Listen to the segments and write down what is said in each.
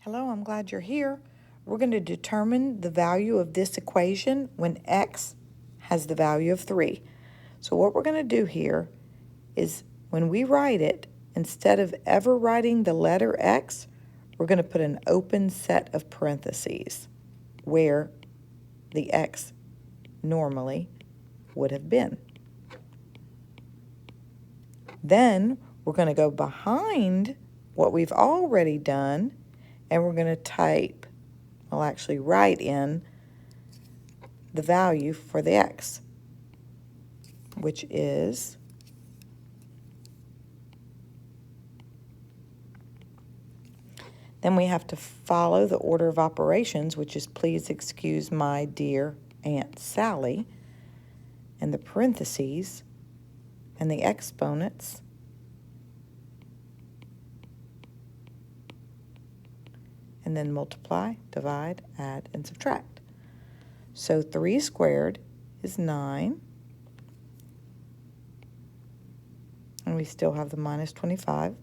Hello, I'm glad you're here. We're going to determine the value of this equation when x has the value of 3. So what we're going to do here is when we write it, instead of ever writing the letter x, we're going to put an open set of parentheses where the x normally would have been. Then we're going to go behind what we've already done, and we're going to type, I'll actually write in the value for the x, which is then we have to follow the order of operations, which is please excuse my dear Aunt Sally, and the parentheses and the exponents, and then multiply, divide, add, and subtract. So 3 squared is 9, and we still have the minus 25,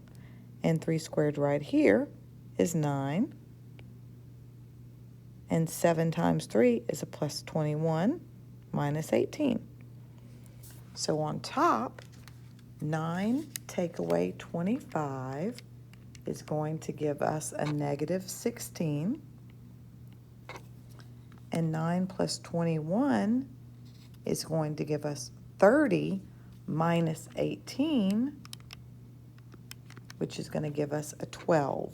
and 3 squared right here is 9, and 7 times 3 is a plus 21 minus 18. So on top, 9 take away 25 is going to give us a negative 16, and 9 plus 21 is going to give us 30 minus 18, which is going to give us a 12.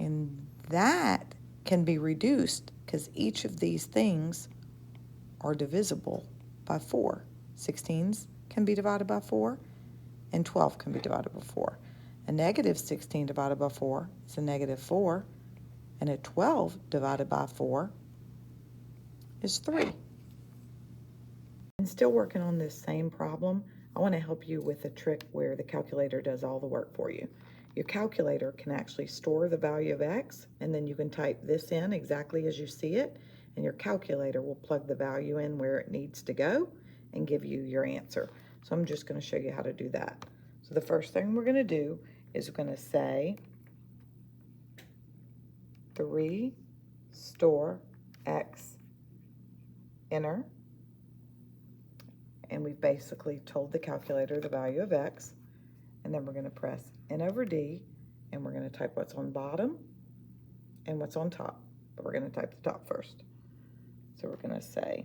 And that can be reduced because each of these things are divisible by 4. 16s can be divided by 4, and 12 can be divided by 4. A negative 16 divided by 4 is a negative 4, and a 12 divided by 4 is 3. And still working on this same problem, I want to help you with a trick where the calculator does all the work for you. Your calculator can actually store the value of x, and then you can type this in exactly as you see it, and your calculator will plug the value in where it needs to go and give you your answer. So I'm just going to show you how to do that. So the first thing we're going to do is we're going to say 3 store x, enter, and we've basically told the calculator the value of x, and then we're going to press N over D, and we're going to type what's on bottom and what's on top, but we're going to type the top first. So we're going to say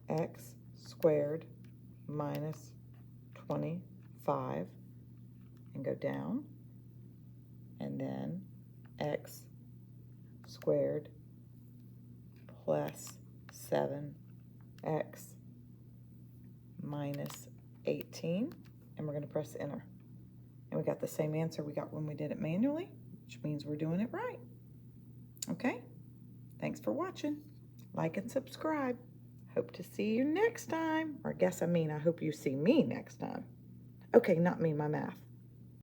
x squared minus 25 and go down, and then x squared plus 7x minus 18, and we're going to press enter. And we got the same answer we got when we did it manually, which means we're doing it right. Okay? Thanks for watching. Like and subscribe. Hope to see you next time. Or I hope you see me next time. Okay, not me, my math.